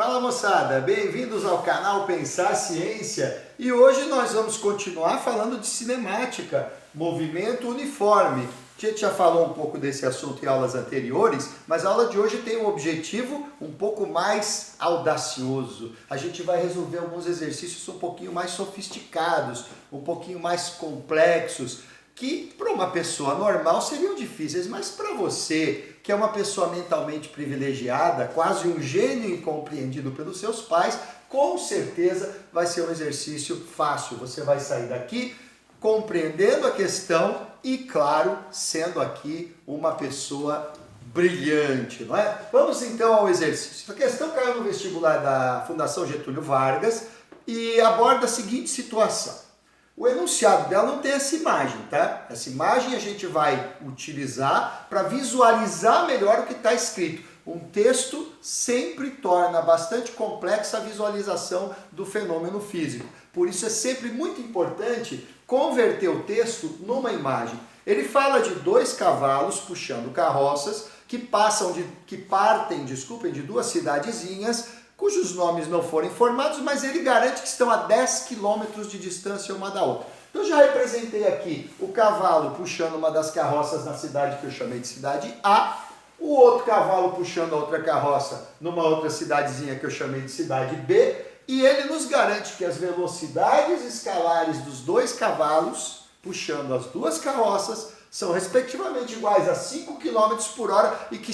Fala moçada, bem-vindos ao canal Pensar Ciência e hoje nós vamos continuar falando de cinemática, movimento uniforme. A gente já falou um pouco desse assunto em aulas anteriores, mas a aula de hoje tem um objetivo um pouco mais audacioso. A gente vai resolver alguns exercícios um pouquinho mais sofisticados, um pouquinho mais complexos, que para uma pessoa normal seriam difíceis, mas para você, que é uma pessoa mentalmente privilegiada, quase um gênio incompreendido pelos seus pais, com certeza vai ser um exercício fácil. Você vai sair daqui compreendendo a questão e, claro, sendo aqui uma pessoa brilhante, não é? Vamos então ao exercício. A questão caiu no vestibular da Fundação Getúlio Vargas e aborda a seguinte situação. O enunciado dela não tem essa imagem, tá? Essa imagem a gente vai utilizar para visualizar melhor o que está escrito. Um texto sempre torna bastante complexa a visualização do fenômeno físico. Por isso é sempre muito importante converter o texto numa imagem. Ele fala de dois cavalos puxando carroças que partem de duas cidadezinhas, cujos nomes não foram informados, mas ele garante que estão a 10 quilômetros de distância uma da outra. Eu já representei aqui o cavalo puxando uma das carroças na cidade que eu chamei de cidade A, o outro cavalo puxando a outra carroça numa outra cidadezinha que eu chamei de cidade B, e ele nos garante que as velocidades escalares dos dois cavalos puxando as duas carroças são respectivamente iguais a 5 km por hora e que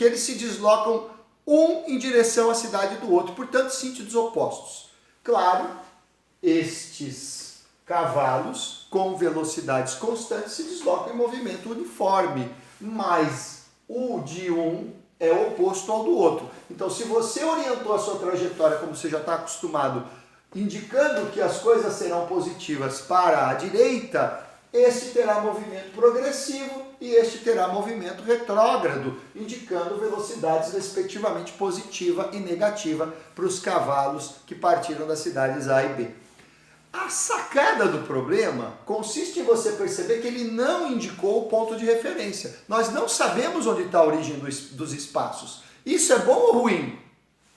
eles se deslocam um em direção à cidade do outro, portanto, sentidos opostos. Claro, estes cavalos com velocidades constantes se deslocam em movimento uniforme, mas o de um é oposto ao do outro. Então, se você orientou a sua trajetória, como você já está acostumado, indicando que as coisas serão positivas para a direita, este terá movimento progressivo e este terá movimento retrógrado, indicando velocidades respectivamente positiva e negativa para os cavalos que partiram das cidades A e B. A sacada do problema consiste em você perceber que ele não indicou o ponto de referência. Nós não sabemos onde está a origem dos espaços. Isso é bom ou ruim?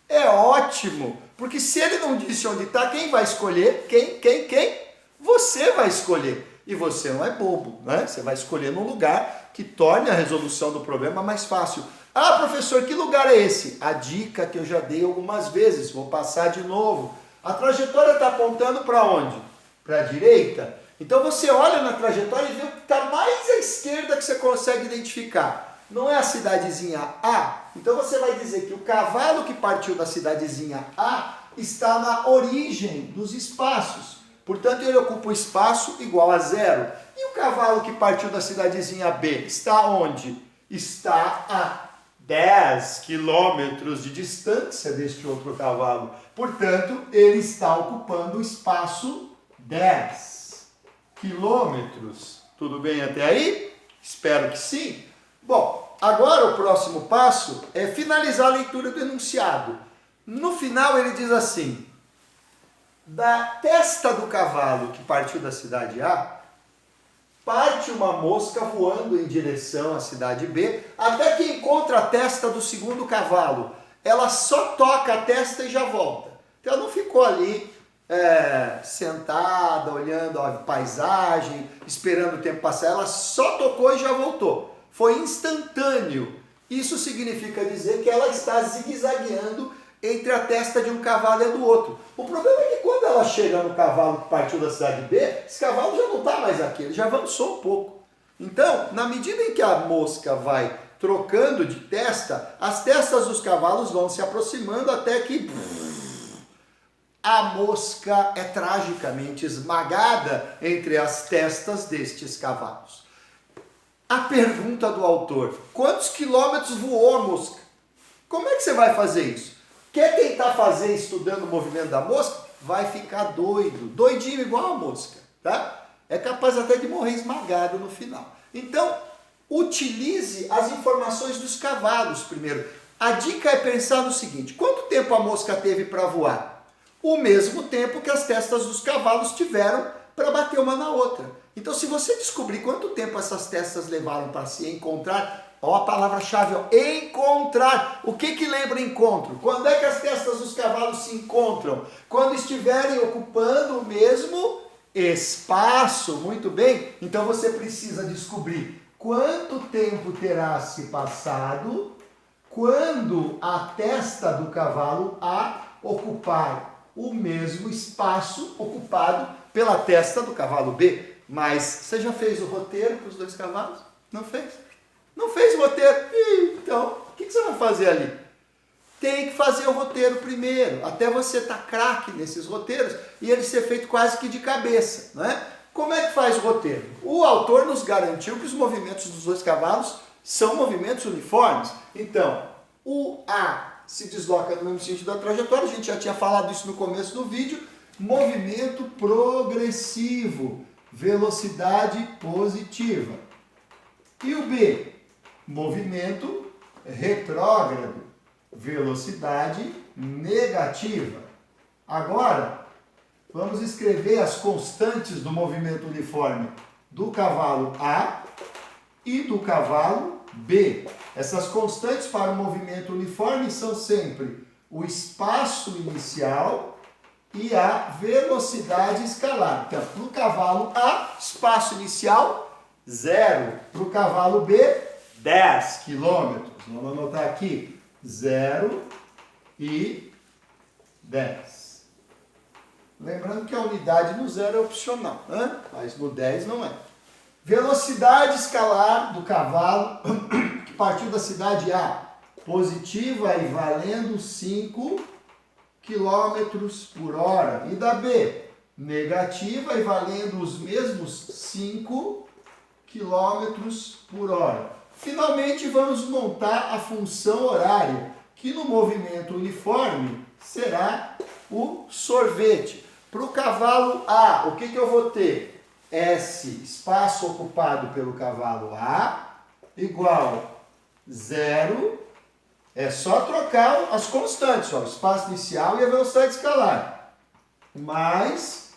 É ótimo, porque se ele não disse onde está, quem vai escolher? Quem? Você vai escolher. E você não é bobo, né? Você vai escolher num lugar que torne a resolução do problema mais fácil. Ah, professor, que lugar é esse? A dica que eu já dei algumas vezes, vou passar de novo. A trajetória está apontando para onde? Para a direita? Então você olha na trajetória e vê o que está mais à esquerda que você consegue identificar. Não é a cidadezinha A? Então você vai dizer que o cavalo que partiu da cidadezinha A está na origem dos espaços. Portanto, ele ocupa o espaço igual a 0. E o cavalo que partiu da cidadezinha B está onde? Está a 10 quilômetros de distância deste outro cavalo. Portanto, ele está ocupando o espaço 10 quilômetros. Tudo bem até aí? Espero que sim. Bom, agora o próximo passo é finalizar a leitura do enunciado. No final ele diz assim: da testa do cavalo que partiu da cidade A, parte uma mosca voando em direção à cidade B, até que encontra a testa do segundo cavalo. Ela só toca a testa e já volta. Então ela não ficou ali sentada, olhando a paisagem, esperando o tempo passar. Ela só tocou e já voltou. Foi instantâneo. Isso significa dizer que ela está zigue-zagueando entre a testa de um cavalo e a do outro. O problema é que quando ela chega no cavalo que partiu da cidade B, esse cavalo já não está mais aqui, ele já avançou um pouco. Então, na medida em que a mosca vai trocando de testa, as testas dos cavalos vão se aproximando até que a mosca é tragicamente esmagada entre as testas destes cavalos. A pergunta do autor: quantos quilômetros voou a mosca? Como é que você vai fazer isso? Quer tentar fazer estudando o movimento da mosca? Vai ficar doido, doidinho igual a mosca, tá? É capaz até de morrer esmagado no final. Então, utilize as informações dos cavalos primeiro. A dica é pensar no seguinte: quanto tempo a mosca teve para voar? O mesmo tempo que as testas dos cavalos tiveram para bater uma na outra. Então, se você descobrir quanto tempo essas testas levaram para se encontrar Ó a palavra-chave, ó, encontrar. O que que lembra encontro? Quando é que as testas dos cavalos se encontram? Quando estiverem ocupando o mesmo espaço. Muito bem? Então você precisa descobrir quanto tempo terá se passado quando a testa do cavalo A ocupar o mesmo espaço ocupado pela testa do cavalo B. Mas você já fez o roteiro para os dois cavalos? Não fez? Não fez o roteiro? Então, o que você vai fazer ali? Tem que fazer o roteiro primeiro, até você estar craque nesses roteiros e ele ser feito quase que de cabeça, né? Como é que faz o roteiro? O autor nos garantiu que os movimentos dos dois cavalos são movimentos uniformes. Então, o A se desloca no mesmo sentido da trajetória, a gente já tinha falado isso no começo do vídeo, movimento progressivo, velocidade positiva. E o B, movimento retrógrado, velocidade negativa. Agora, vamos escrever as constantes do movimento uniforme do cavalo A e do cavalo B. Essas constantes para o movimento uniforme são sempre o espaço inicial e a velocidade escalar. Então, para o cavalo A, espaço inicial, 0. Para o cavalo B, 10 km. Vamos anotar aqui, 0 e 10. Lembrando que a unidade no 0 é opcional, né? Mas no 10 não é. Velocidade escalar do cavalo que partiu da cidade A, positiva e valendo 5 km por hora. E da B, negativa e valendo os mesmos 5 km por hora. Finalmente, vamos montar a função horária, que no movimento uniforme será o sorvete. Para o cavalo A, o que eu vou ter? S, espaço ocupado pelo cavalo A, igual 0. É só trocar as constantes, ó, o espaço inicial e a velocidade escalar. Mais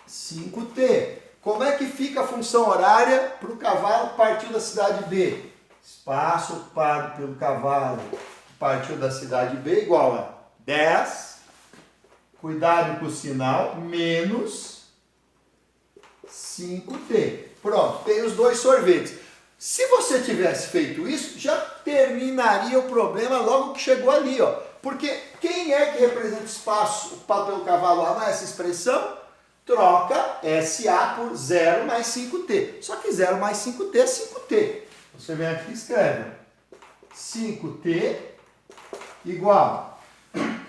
5t. Como é que fica a função horária para o cavalo que partiu da cidade B? Espaço ocupado pelo cavalo que partiu da cidade B igual a 10, cuidado com o sinal, menos 5t. Pronto, tem os dois sorvetes. Se você tivesse feito isso, já terminaria o problema logo que chegou ali, ó. Porque quem é que representa o espaço ocupado pelo cavalo A nessa expressão? Troca SA por 0 mais 5t. Só que 0 mais 5t é 5t. Você vem aqui e escreve 5t igual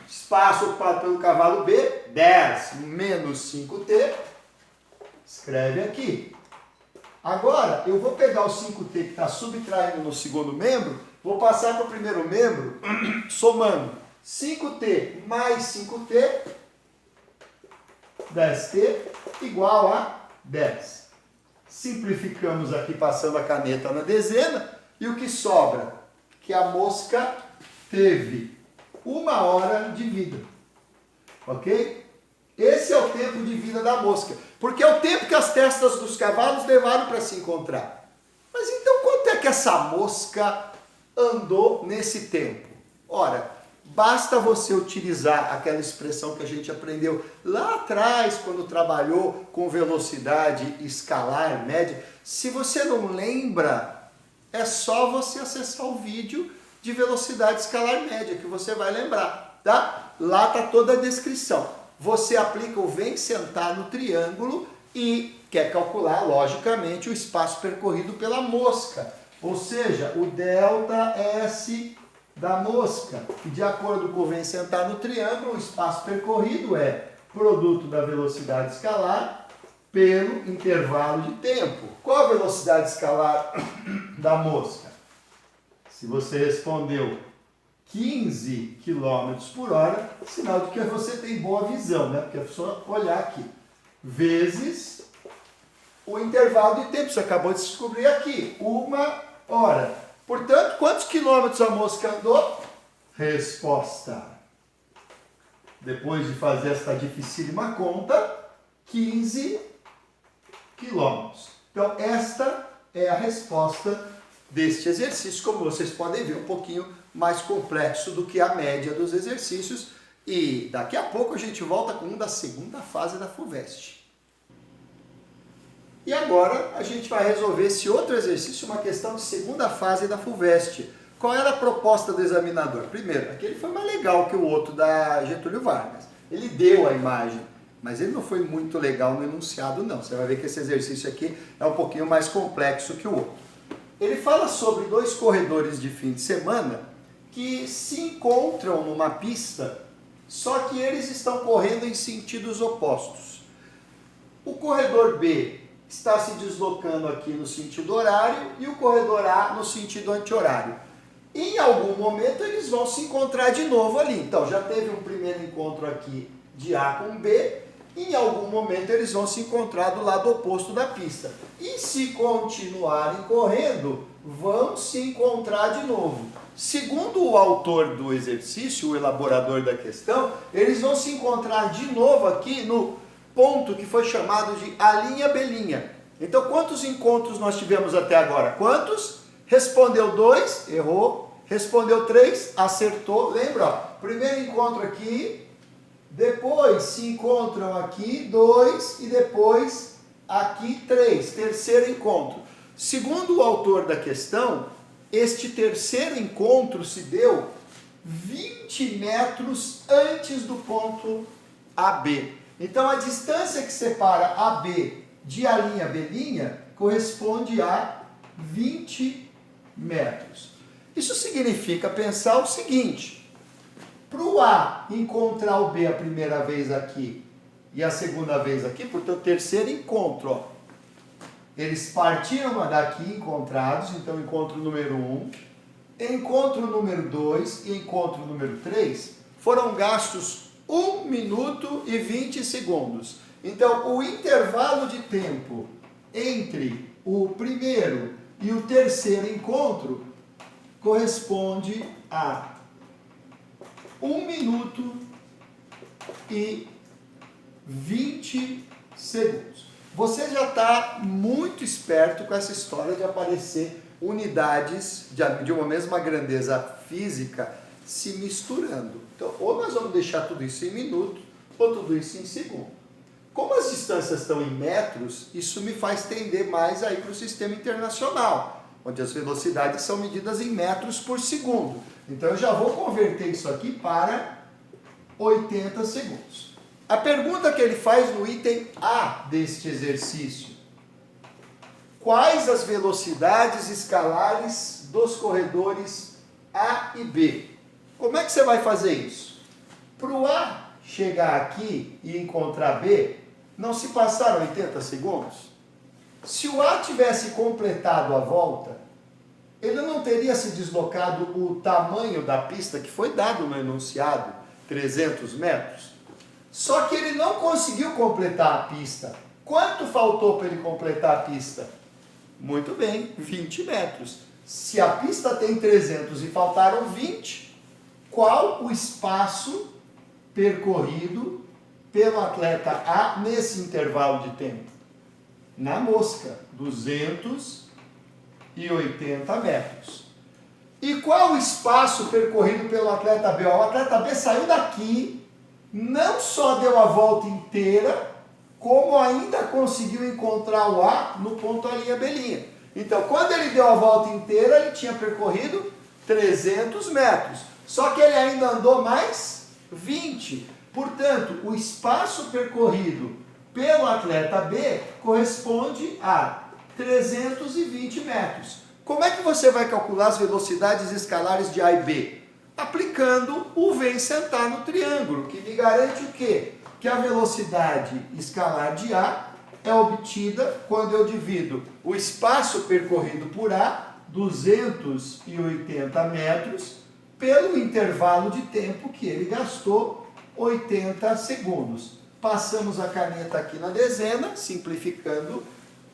espaço ocupado pelo cavalo B, 10 menos 5t. Escreve aqui. Agora, eu vou pegar o 5t que está subtraindo no segundo membro, vou passar para o primeiro membro, somando 5t mais 5t, 10t, igual a 10. Simplificamos aqui passando a caneta na dezena, e o que sobra? Que a mosca teve 1 hora de vida. Ok? Esse é o tempo de vida da mosca, porque é o tempo que as testas dos cavalos levaram para se encontrar. Mas então quanto é que essa mosca andou nesse tempo? Ora, basta você utilizar aquela expressão que a gente aprendeu lá atrás, quando trabalhou com velocidade escalar média. Se você não lembra, é só você acessar o vídeo de velocidade escalar média, que você vai lembrar, tá? Lá está toda a descrição. Você aplica o vem sentar no triângulo e quer calcular, logicamente, o espaço percorrido pela mosca. Ou seja, o ΔS da mosca. E de acordo com o vem sentar no triângulo, o espaço percorrido é produto da velocidade escalar pelo intervalo de tempo. Qual a velocidade escalar da mosca? Se você respondeu 15 km por hora, sinal de que você tem boa visão, né? Porque é só olhar aqui. Vezes o intervalo de tempo. Você acabou de descobrir aqui. 1 hora. Portanto, quantos quilômetros a mosca andou? Resposta. Depois de fazer esta dificílima conta, 15 quilômetros. Então, esta é a resposta deste exercício, como vocês podem ver, um pouquinho mais complexo do que a média dos exercícios. E daqui a pouco a gente volta com um da segunda fase da FUVEST. E agora a gente vai resolver esse outro exercício, uma questão de segunda fase da FUVEST. Qual era a proposta do examinador? Primeiro, aquele foi mais legal que o outro da Getúlio Vargas. Ele deu a imagem, mas ele não foi muito legal no enunciado, não. Você vai ver que esse exercício aqui é um pouquinho mais complexo que o outro. Ele fala sobre dois corredores de fim de semana que se encontram numa pista, só que eles estão correndo em sentidos opostos. O corredor B está se deslocando aqui no sentido horário e o corredor A no sentido anti-horário. Em algum momento eles vão se encontrar de novo ali. Então já teve um primeiro encontro aqui de A com B. Em algum momento eles vão se encontrar do lado oposto da pista. E se continuarem correndo, vão se encontrar de novo. Segundo o autor do exercício, o elaborador da questão, eles vão se encontrar de novo aqui no ponto que foi chamado de A' B'. Então quantos encontros nós tivemos até agora? Quantos? Respondeu 2, errou. Respondeu 3, acertou. Lembra? Ó, primeiro encontro aqui, depois se encontram aqui 2 e depois aqui 3. Terceiro encontro. Segundo o autor da questão, este terceiro encontro se deu 20 metros antes do ponto AB. Então a distância que separa AB de A' B' corresponde a 20 metros. Isso significa pensar o seguinte: para o A encontrar o B a primeira vez aqui e a segunda vez aqui, portanto, terceiro encontro, ó, eles partiram daqui encontrados, então encontro número 1, encontro número 2 e encontro número 3 foram gastos 1 minuto e 20 segundos. Então, o intervalo de tempo entre o primeiro e o terceiro encontro corresponde a 1 minuto e 20 segundos. Você já está muito esperto com essa história de aparecer unidades de uma mesma grandeza física se misturando. Então, ou nós vamos deixar tudo isso em minutos, ou tudo isso em segundo. Como as distâncias estão em metros, isso me faz tender mais aí para o sistema internacional, onde as velocidades são medidas em metros por segundo. Então eu já vou converter isso aqui para 80 segundos. A pergunta que ele faz no item A deste exercício: quais as velocidades escalares dos corredores A e B? Como é que você vai fazer isso? Para o A chegar aqui e encontrar B, não se passaram 80 segundos? Se o A tivesse completado a volta, ele não teria se deslocado o tamanho da pista que foi dado no enunciado, 300 metros? Só que ele não conseguiu completar a pista. Quanto faltou para ele completar a pista? Muito bem, 20 metros. Se a pista tem 300 e faltaram 20, qual o espaço percorrido pelo atleta A nesse intervalo de tempo? Na mosca, 280 metros. E qual o espaço percorrido pelo atleta B? O atleta B saiu daqui, não só deu a volta inteira, como ainda conseguiu encontrar o A no ponto A' B'. Então, quando ele deu a volta inteira, ele tinha percorrido 300 metros. Só que ele ainda andou mais 20. Portanto, o espaço percorrido pelo atleta B corresponde a 320 metros. Como é que você vai calcular as velocidades escalares de A e B? Aplicando o vem sentar no triângulo, que me garante o quê? Que a velocidade escalar de A é obtida quando eu divido o espaço percorrido por A, 280 metros, pelo intervalo de tempo que ele gastou, 80 segundos. Passamos a caneta aqui na dezena, simplificando,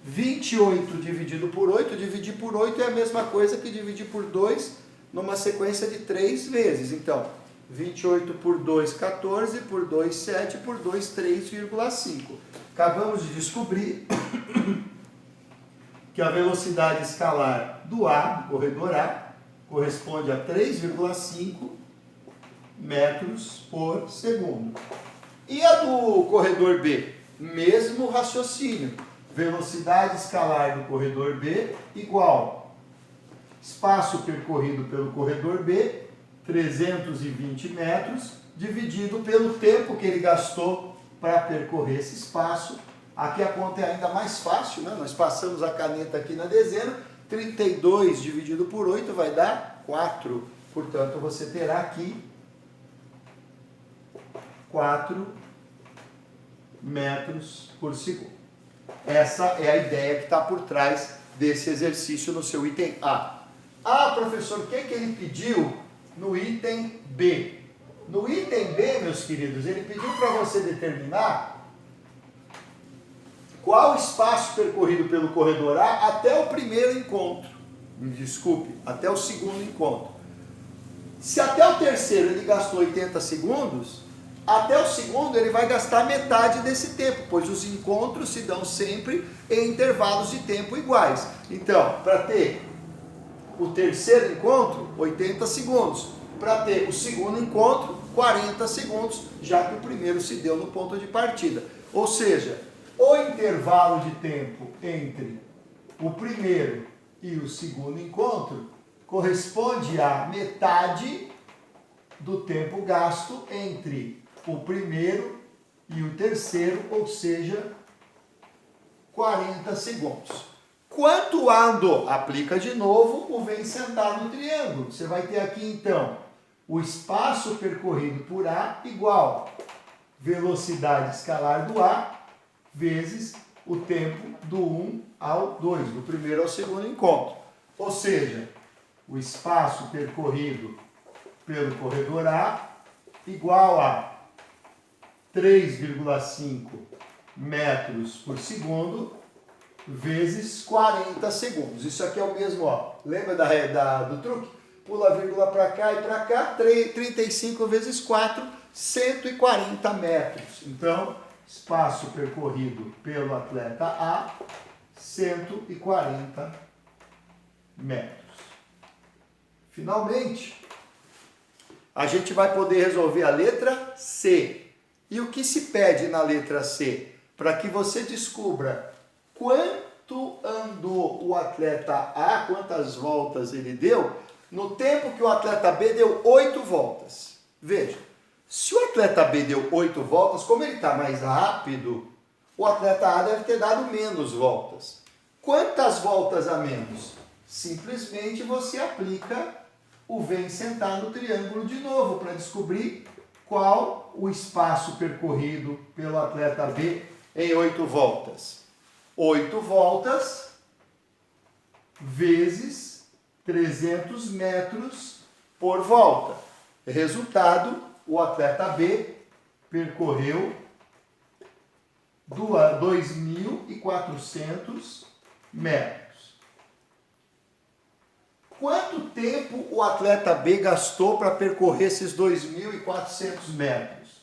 28 dividido por 8, dividir por 8 é a mesma coisa que dividir por 2 numa sequência de 3 vezes. Então, 28 por 2, 14, por 2, 7, por 2, 3,5. Acabamos de descobrir que a velocidade escalar do A, do corredor A, corresponde a 3,5 metros por segundo. E a do corredor B? Mesmo raciocínio. Velocidade escalar do corredor B igual espaço percorrido pelo corredor B, 320 metros, dividido pelo tempo que ele gastou para percorrer esse espaço. Aqui a conta é ainda mais fácil, né? Nós passamos a caneta aqui na dezena, 32 dividido por 8 vai dar 4. Portanto, você terá aqui 4 metros por segundo. Essa é a ideia que está por trás desse exercício no seu item A. Ah, professor, o que ele pediu no item B? No item B, meus queridos, ele pediu para você determinar qual o espaço percorrido pelo corredor A até o primeiro encontro. Me desculpe, até o segundo encontro. Se até o terceiro ele gastou 80 segundos, até o segundo ele vai gastar metade desse tempo, pois os encontros se dão sempre em intervalos de tempo iguais. Então, para ter o terceiro encontro, 80 segundos. Para ter o segundo encontro, 40 segundos, já que o primeiro se deu no ponto de partida. Ou seja, o intervalo de tempo entre o primeiro e o segundo encontro corresponde a metade do tempo gasto entre o primeiro e o terceiro, ou seja, 40 segundos. Quanto ando? Aplica de novo o vem sentar no triângulo. Você vai ter aqui então o espaço percorrido por A igual velocidade escalar do A vezes o tempo do 1 ao 2, do primeiro ao segundo encontro. Ou seja, o espaço percorrido pelo corredor A igual a 3,5 metros por segundo vezes 40 segundos. Isso aqui é o mesmo, ó. Lembra do truque? Pula a vírgula para cá e para cá, 35 vezes 4, 140 metros. Então, espaço percorrido pelo atleta A, 140 metros. Finalmente, a gente vai poder resolver a letra C. E o que se pede na letra C? Para que você descubra quanto andou o atleta A, quantas voltas ele deu, no tempo que o atleta B deu 8 voltas. Veja, se o atleta B deu 8 voltas, como ele está mais rápido, o atleta A deve ter dado menos voltas. Quantas voltas a menos? Simplesmente você aplica o vem sentar no triângulo de novo para descobrir qual o espaço percorrido pelo atleta B em 8 voltas. 8 voltas vezes 300 metros por volta. Resultado, o atleta B percorreu 2.400 metros. Quanto tempo o atleta B gastou para percorrer esses 2.400 metros?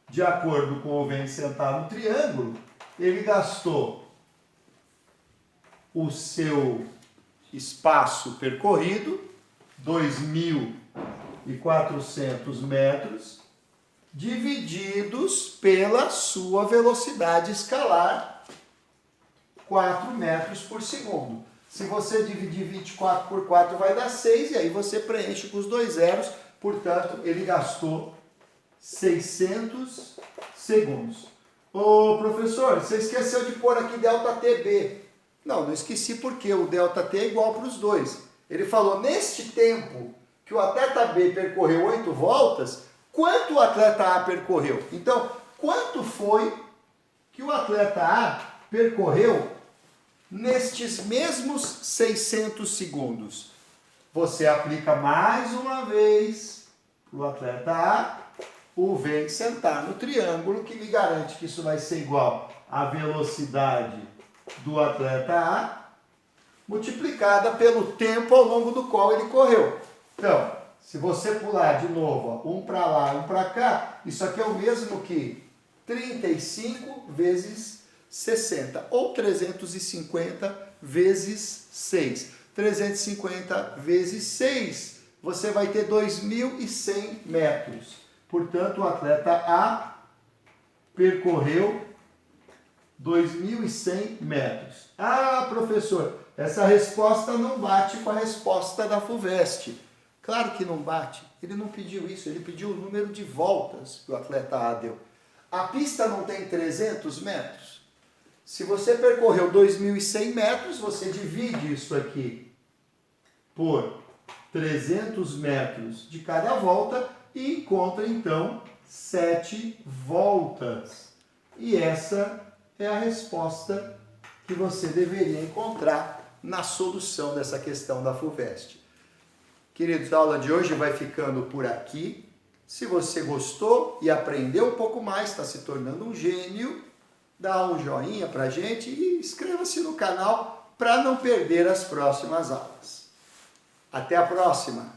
De acordo com o vem sentar no triângulo, ele gastou o seu espaço percorrido, 2.400 metros, divididos pela sua velocidade escalar, 4 metros por segundo. Se você dividir 24 por 4 vai dar 6, e aí você preenche com os 2 zeros, portanto, ele gastou 600 segundos. Ô professor, você esqueceu de pôr aqui ΔTB. Não esqueci porque o ΔT é igual para os dois. Ele falou, neste tempo que o atleta B percorreu 8 voltas, quanto o atleta A percorreu? Então, quanto foi que o atleta A percorreu nestes mesmos 600 segundos? Você aplica mais uma vez para o atleta A o vem sentar no triângulo, que me garante que isso vai ser igual à velocidade do atleta A multiplicada pelo tempo ao longo do qual ele correu. Então, se você pular de novo, ó, um para lá, um para cá, isso aqui é o mesmo que 35 vezes 60, ou 350 vezes 6. 350 vezes 6, você vai ter 2.100 metros. Portanto, o atleta A percorreu 2.100 metros. Ah, professor, essa resposta não bate com a resposta da FUVEST. Claro que não bate. Ele não pediu isso, ele pediu o número de voltas que o atleta A deu. A pista não tem 300 metros? Se você percorreu 2.100 metros, você divide isso aqui por 300 metros de cada volta e encontra, então, 7 voltas. E essa é a resposta que você deveria encontrar na solução dessa questão da FUVEST. Queridos, a aula de hoje vai ficando por aqui. Se você gostou e aprendeu um pouco mais, está se tornando um gênio, dá um joinha pra gente e inscreva-se no canal para não perder as próximas aulas. Até a próxima!